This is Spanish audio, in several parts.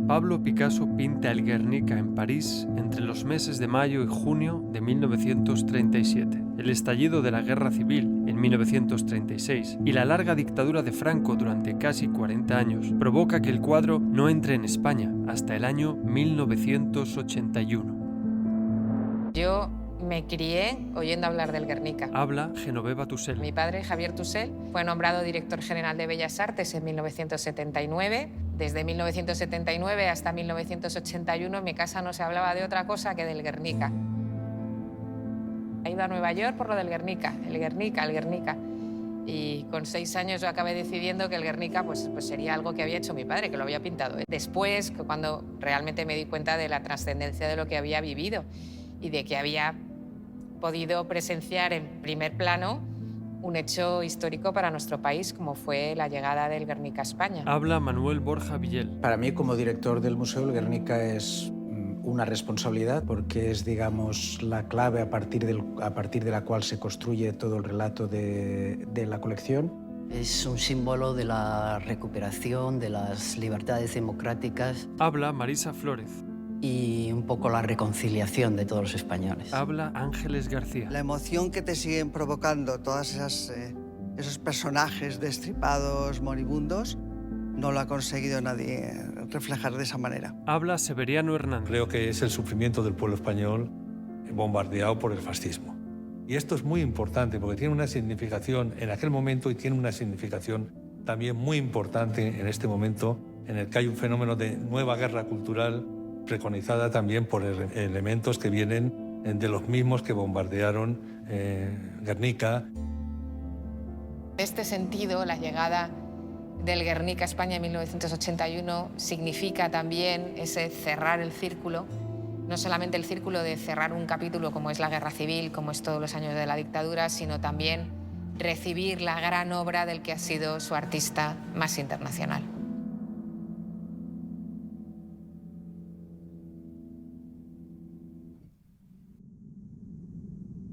Pablo Picasso pinta el Guernica en París entre los meses de mayo y junio de 1937. El estallido de la Guerra Civil en 1936 y la larga dictadura de Franco durante casi 40 años provoca que el cuadro no entre en España hasta el año 1981. Yo me crié oyendo hablar del Guernica. Habla Genoveva Tussell. Mi padre, Javier Tussell, fue nombrado director general de Bellas Artes en 1979. Desde 1979 hasta 1981 en mi casa no se hablaba de otra cosa que del Guernica. He ido a Nueva York por lo del Guernica, el Guernica, el Guernica. Y con 6 años yo acabé decidiendo que el Guernica pues sería algo que había hecho mi padre, que lo había pintado. Después, cuando realmente me di cuenta de la trascendencia de lo que había vivido y de que había podido presenciar en primer plano un hecho histórico para nuestro país, como fue la llegada del Guernica a España. Habla Manuel Borja Villel. Para mí, como director del museo, el Guernica es una responsabilidad porque es, digamos, la clave a partir de la cual se construye todo el relato de la colección. Es un símbolo de la recuperación de las libertades democráticas. Habla Marisa Flórez. Y un poco la reconciliación de todos los españoles. Habla Ángeles García. La emoción que te siguen provocando todas esos personajes destripados, moribundos, no lo ha conseguido nadie reflejar de esa manera. Habla Severiano Hernández. Creo que es el sufrimiento del pueblo español bombardeado por el fascismo. Y esto es muy importante porque tiene una significación en aquel momento y tiene una significación también muy importante en este momento en el que hay un fenómeno de nueva guerra cultural preconizada también por elementos que vienen de los mismos que bombardearon Guernica. En este sentido, la llegada del Guernica a España en 1981 significa también ese cerrar el círculo, no solamente el círculo de cerrar un capítulo como es la Guerra Civil, como es todos los años de la dictadura, sino también recibir la gran obra del que ha sido su artista más internacional.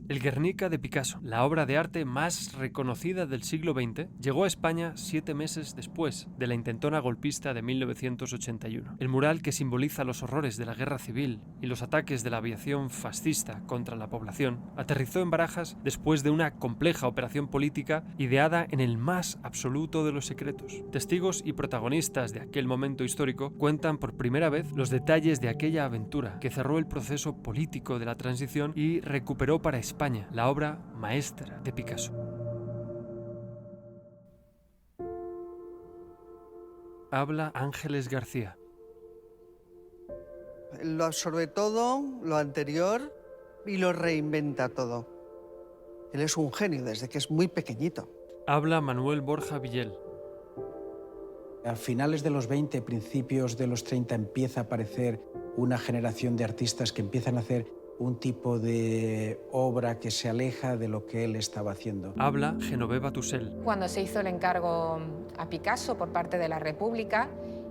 El Guernica de Picasso, la obra de arte más reconocida del siglo XX, llegó a España 7 meses después de la intentona golpista de 1981. El mural que simboliza los horrores de la guerra civil y los ataques de la aviación fascista contra la población aterrizó en Barajas después de una compleja operación política ideada en el más absoluto de los secretos. Testigos y protagonistas de aquel momento histórico cuentan por primera vez los detalles de aquella aventura que cerró el proceso político de la transición y recuperó para España la obra maestra de Picasso. Habla Ángeles García. Lo absorbe todo, lo anterior, y lo reinventa todo. Él es un genio desde que es muy pequeñito. Habla Manuel Borja Villel. A finales de los 20, principios de los 30, empieza a aparecer una generación de artistas que empiezan a hacer un tipo de obra que se aleja de lo que él estaba haciendo. Habla Genoveva Tussell. Cuando se hizo el encargo a Picasso por parte de la República,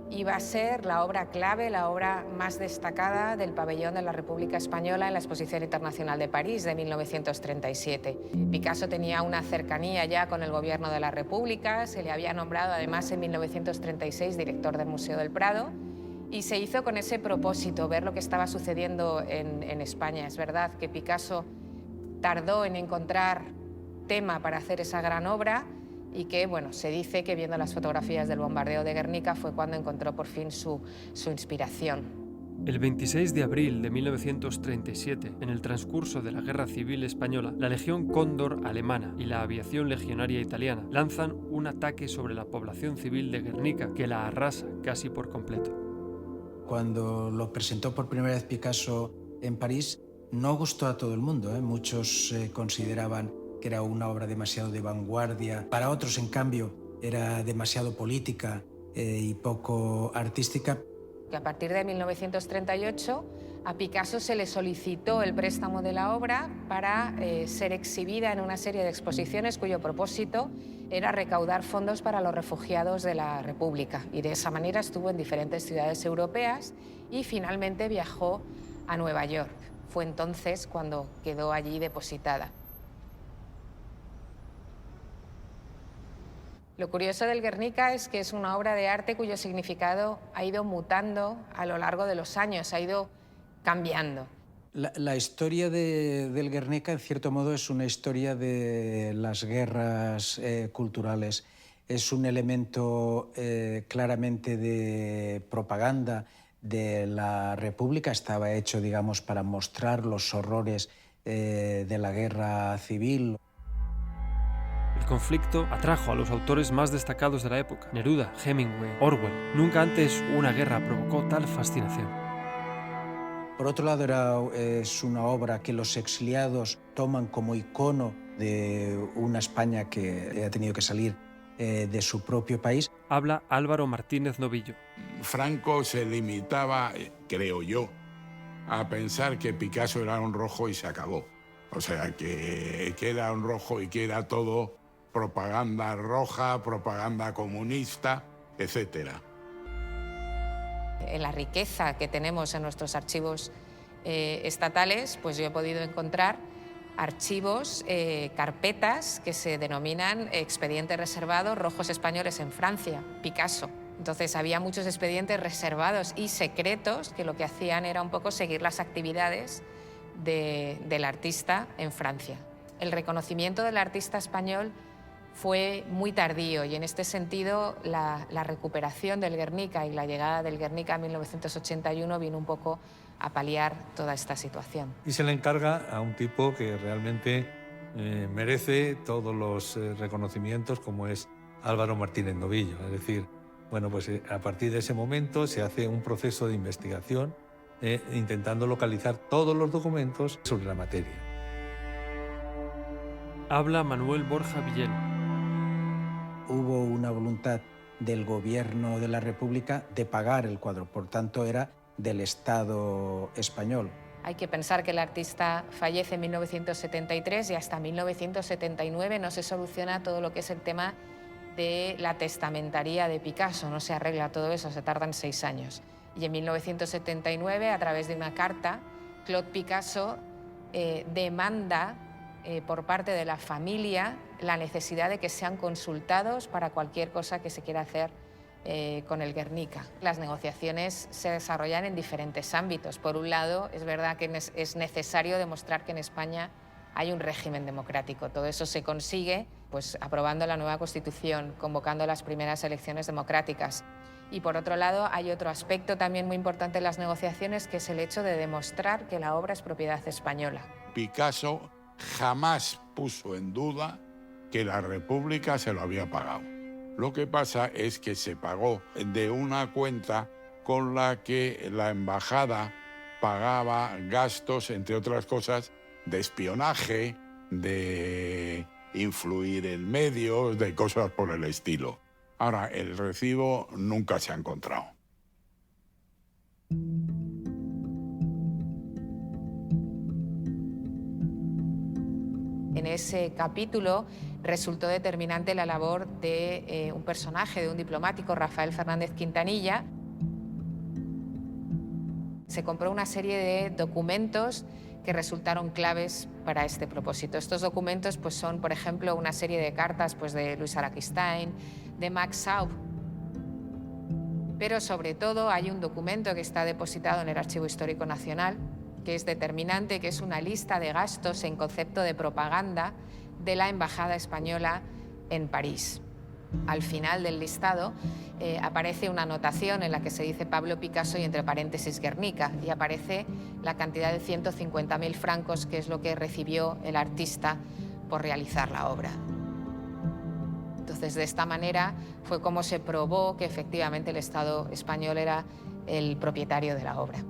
iba a ser la obra clave, la obra más destacada del pabellón de la República Española en la Exposición Internacional de París de 1937. Picasso tenía una cercanía ya con el gobierno de la República, se le había nombrado además en 1936 director del Museo del Prado, y se hizo con ese propósito, ver lo que estaba sucediendo en España. Es verdad que Picasso tardó en encontrar tema para hacer esa gran obra y que, bueno, se dice que viendo las fotografías del bombardeo de Guernica fue cuando encontró por fin su inspiración. El 26 de abril de 1937, en el transcurso de la Guerra Civil Española, la Legión Cóndor alemana y la aviación legionaria italiana lanzan un ataque sobre la población civil de Guernica que la arrasa casi por completo. Cuando lo presentó por primera vez Picasso en París, no gustó a todo el mundo, ¿eh? Muchos consideraban que era una obra demasiado de vanguardia. Para otros, en cambio, era demasiado política y poco artística. A partir de 1938, a Picasso se le solicitó el préstamo de la obra para ser exhibida en una serie de exposiciones cuyo propósito era recaudar fondos para los refugiados de la República. Y de esa manera estuvo en diferentes ciudades europeas y finalmente viajó a Nueva York. Fue entonces cuando quedó allí depositada. Lo curioso del Guernica es que es una obra de arte cuyo significado ha ido mutando a lo largo de los años, ha ido cambiando. La historia del Guernica, en cierto modo, es una historia de las guerras culturales. Es un elemento claramente de propaganda de la República. Estaba hecho, digamos, para mostrar los horrores de la guerra civil. El conflicto atrajo a los autores más destacados de la época: Neruda, Hemingway, Orwell. Nunca antes una guerra provocó tal fascinación. Por otro lado, es una obra que los exiliados toman como icono de una España que ha tenido que salir de su propio país. Habla Álvaro Martínez Novillo. Franco se limitaba, creo yo, a pensar que Picasso era un rojo y se acabó. O sea, que era un rojo y que era todo propaganda roja, propaganda comunista, etcétera. En la riqueza que tenemos en nuestros archivos estatales, pues yo he podido encontrar archivos, carpetas que se denominan expedientes reservados rojos españoles en Francia, Picasso. Entonces había muchos expedientes reservados y secretos que lo que hacían era un poco seguir las actividades del artista en Francia. El reconocimiento del artista español fue muy tardío y en este sentido la recuperación del Guernica y la llegada del Guernica en 1981 vino un poco a paliar toda esta situación. Y se le encarga a un tipo que realmente merece todos los reconocimientos, como es Álvaro Martínez Novillo. Es decir, bueno, pues a partir de ese momento se hace un proceso de investigación intentando localizar todos los documentos sobre la materia. Habla Manuel Borja Villel. Hubo una voluntad del gobierno de la República de pagar el cuadro, por tanto era del Estado español. Hay que pensar que el artista fallece en 1973 y hasta 1979 no se soluciona todo lo que es el tema de la testamentaría de Picasso, no se arregla todo eso, se tardan 6 años. Y en 1979, a través de una carta, Claude Picasso demanda por parte de la familia la necesidad de que sean consultados para cualquier cosa que se quiera hacer con el Guernica. Las negociaciones se desarrollan en diferentes ámbitos. Por un lado, es verdad que es necesario demostrar que en España hay un régimen democrático. Todo eso se consigue pues, aprobando la nueva Constitución, convocando las primeras elecciones democráticas. Y por otro lado, hay otro aspecto también muy importante en las negociaciones, que es el hecho de demostrar que la obra es propiedad española. Picasso jamás puso en duda que la República se lo había pagado. Lo que pasa es que se pagó de una cuenta con la que la embajada pagaba gastos, entre otras cosas, de espionaje, de influir en medios, de cosas por el estilo. Ahora, el recibo nunca se ha encontrado. En ese capítulo resultó determinante la labor de un personaje, de un diplomático, Rafael Fernández Quintanilla. Se compró una serie de documentos que resultaron claves para este propósito. Estos documentos pues, son, por ejemplo, una serie de cartas pues, de Luis Araquistain, de Max Schaub, pero sobre todo hay un documento que está depositado en el Archivo Histórico Nacional, que es determinante, que es una lista de gastos en concepto de propaganda de la Embajada Española en París. Al final del listado aparece una anotación en la que se dice Pablo Picasso y entre paréntesis Guernica, y aparece la cantidad de 150.000 francos, que es lo que recibió el artista por realizar la obra. Entonces, de esta manera fue como se probó que efectivamente el Estado español era el propietario de la obra.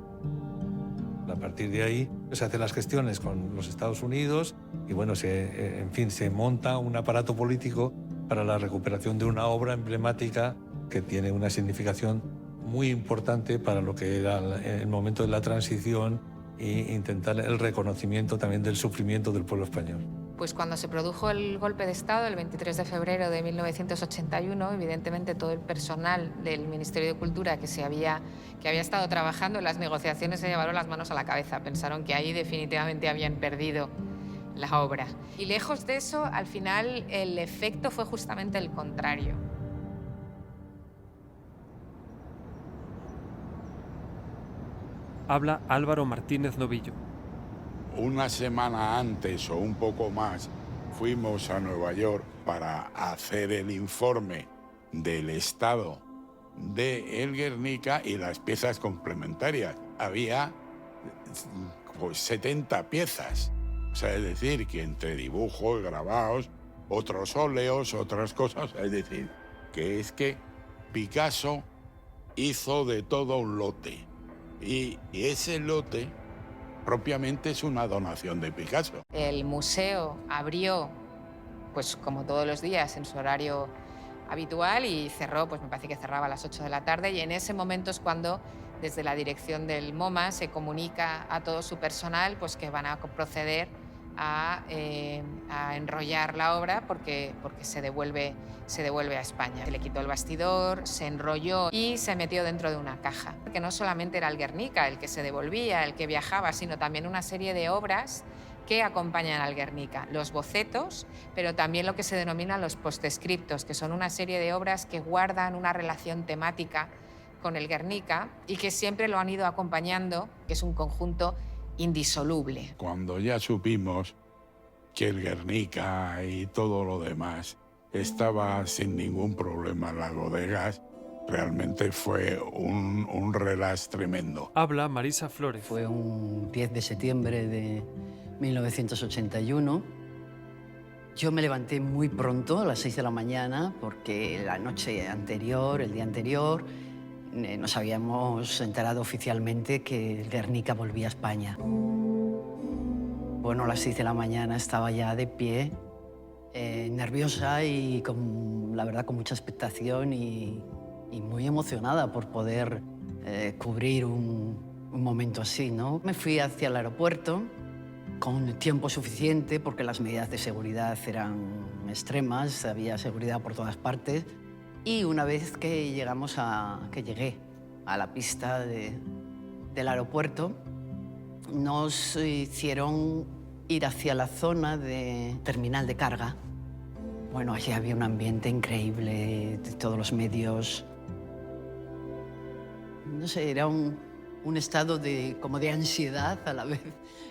A partir de ahí se hacen las gestiones con los Estados Unidos y bueno, en fin, se monta un aparato político para la recuperación de una obra emblemática que tiene una significación muy importante para lo que era el momento de la transición e intentar el reconocimiento también del sufrimiento del pueblo español. Pues cuando se produjo el golpe de Estado, el 23 de febrero de 1981, evidentemente todo el personal del Ministerio de Cultura que había estado trabajando en las negociaciones se llevaron las manos a la cabeza. Pensaron que ahí definitivamente habían perdido la obra. Y lejos de eso, al final el efecto fue justamente el contrario. Habla Álvaro Martínez Novillo. Una semana antes o un poco más fuimos a Nueva York para hacer el informe del estado de El Guernica y las piezas complementarias. Había pues 70 piezas. O sea, es decir, que entre dibujos, grabados, otros óleos, otras cosas, es decir, que es que Picasso hizo de todo un lote. Y ese lote propiamente es una donación de Picasso. El museo abrió, pues como todos los días, en su horario habitual y cerró, pues me parece que cerraba a las 8 de la tarde, y en ese momento es cuando desde la dirección del MoMA se comunica a todo su personal pues que van a proceder a enrollar la obra porque se devuelve a España. Se le quitó el bastidor, se enrolló y se metió dentro de una caja. Que no solamente era el Guernica el que se devolvía, el que viajaba, sino también una serie de obras que acompañan al Guernica, los bocetos, pero también lo que se denominan los postscriptos, que son una serie de obras que guardan una relación temática con el Guernica y que siempre lo han ido acompañando, que es un conjunto indisoluble. Cuando ya supimos que el Guernica y todo lo demás estaba sin ningún problema en las bodegas, realmente fue un relax tremendo. Habla Marisa Flores. Fue un 10 de septiembre de 1981. Yo me levanté muy pronto, a las 6 de la mañana, porque la noche anterior, el día anterior, nos habíamos enterado oficialmente que el Guernica volvía a España. Bueno, a las 6 de la mañana estaba ya de pie, nerviosa y la verdad con mucha expectación y muy emocionada por poder cubrir un momento así, ¿no? Me fui hacia el aeropuerto con tiempo suficiente porque las medidas de seguridad eran extremas, había seguridad por todas partes. Y una vez que llegué a la pista del aeropuerto, nos hicieron ir hacia la zona de terminal de carga. Bueno, allí había un ambiente increíble, de todos los medios. No sé, era un estado como de ansiedad a la vez,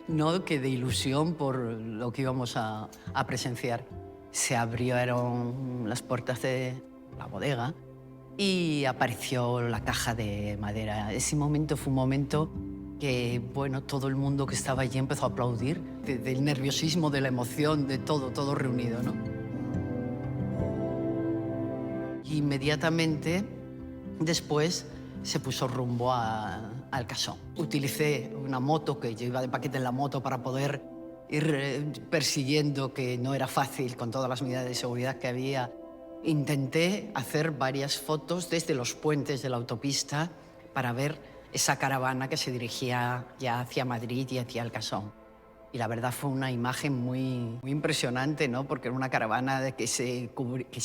¿no? Que de ilusión por lo que íbamos a presenciar. Se abrieron las puertas de la bodega y apareció la caja de madera. Ese momento fue un momento que, bueno, todo el mundo que estaba allí empezó a aplaudir, del nerviosismo, de la emoción, de todo reunido, ¿no? Y inmediatamente después se puso rumbo al casón. Utilicé una moto, que yo iba de paquete en la moto, para poder ir persiguiendo, que no era fácil con todas las medidas de seguridad que había. Intenté hacer varias fotos desde los puentes de la autopista para ver esa caravana que se dirigía ya hacia Madrid y hacia el casón. Y la verdad fue una imagen muy impresionante, ¿no? Porque era una caravana que se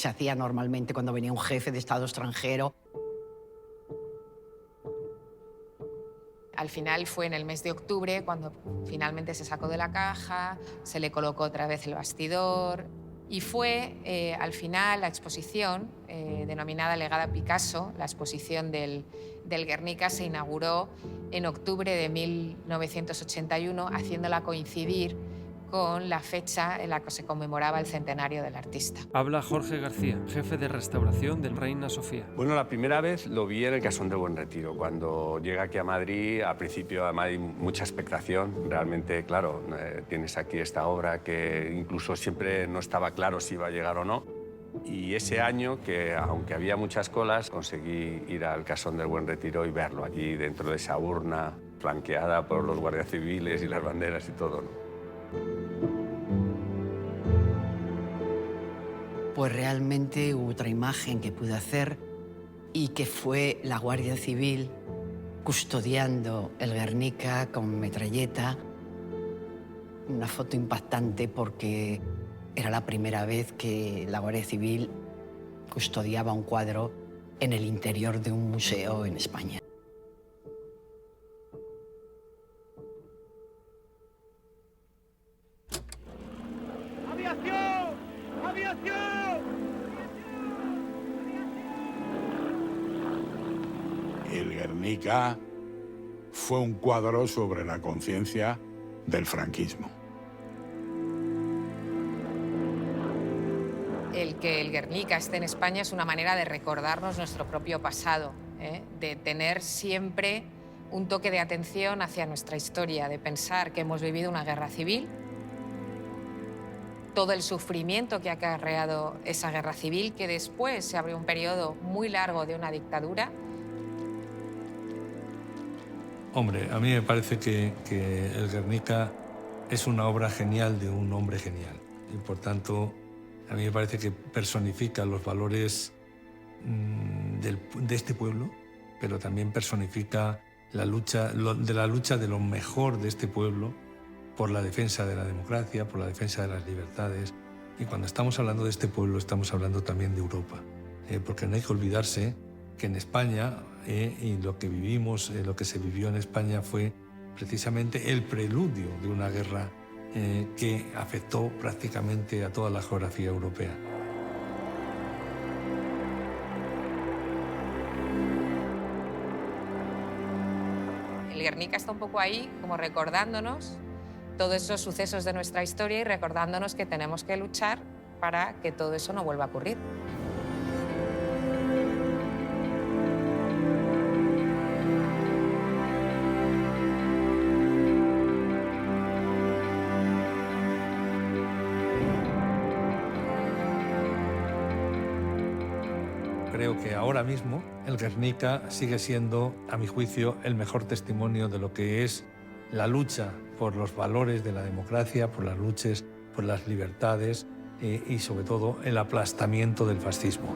hacía normalmente cuando venía un jefe de Estado extranjero. Al final fue en el mes de octubre cuando finalmente se sacó de la caja, se le colocó otra vez el bastidor y fue al final la exposición denominada Legada Picasso, la exposición del Guernica, se inauguró en octubre de 1981, haciéndola coincidir con la fecha en la que se conmemoraba el centenario del artista. Habla Jorge García, jefe de restauración del Reina Sofía. Bueno, la primera vez lo vi en el Casón del Buen Retiro. Cuando llega aquí a Madrid, al principio además hay mucha expectación. Realmente, claro, tienes aquí esta obra que incluso siempre no estaba claro si iba a llegar o no. Y ese año, que aunque había muchas colas, conseguí ir al Casón del Buen Retiro y verlo allí dentro de esa urna, flanqueada por los guardias civiles y las banderas y todo, ¿no? Pues realmente hubo otra imagen que pude hacer y que fue la Guardia Civil custodiando el Guernica con metralleta. Una foto impactante porque era la primera vez que la Guardia Civil custodiaba un cuadro en el interior de un museo en España. el Guernica fue un cuadro sobre la conciencia del franquismo. El que el Guernica esté en España es una manera de recordarnos nuestro propio pasado, de tener siempre un toque de atención hacia nuestra historia, de pensar que hemos vivido una guerra civil, todo el sufrimiento que ha acarreado esa guerra civil, que después se abrió un periodo muy largo de una dictadura. Hombre, a mí me parece que el Guernica es una obra genial de un hombre genial. Y por tanto, a mí me parece que personifica los valores de este pueblo, pero también personifica la lucha de lo mejor de este pueblo por la defensa de la democracia, por la defensa de las libertades. Y cuando estamos hablando de este pueblo, estamos hablando también de Europa. Porque no hay que olvidarse que en España, y lo que vivimos, lo que se vivió en España fue precisamente el preludio de una guerra que afectó prácticamente a toda la geografía europea. El Guernica está un poco ahí, como recordándonos todos esos sucesos de nuestra historia y recordándonos que tenemos que luchar para que todo eso no vuelva a ocurrir. Creo que ahora mismo el Guernica sigue siendo, a mi juicio, el mejor testimonio de lo que es la lucha por los valores de la democracia, por las luchas, por las libertades y sobre todo el aplastamiento del fascismo.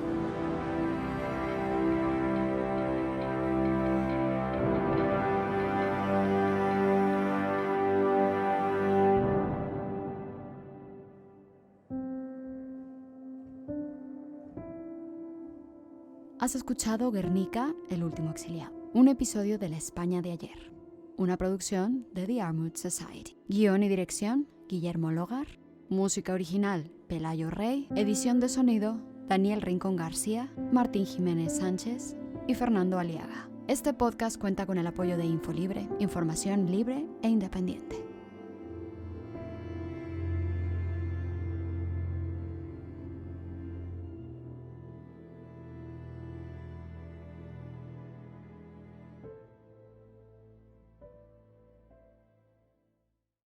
Has escuchado Guernica, el último exiliado, un episodio de La España de ayer, una producción de The Armoured Society. Guión y dirección, Guillermo Logar. Música original, Pelayo Rey. Edición de sonido, Daniel Rincón García, Martín Jiménez Sánchez y Fernando Aliaga. Este podcast cuenta con el apoyo de Infolibre, información libre e independiente.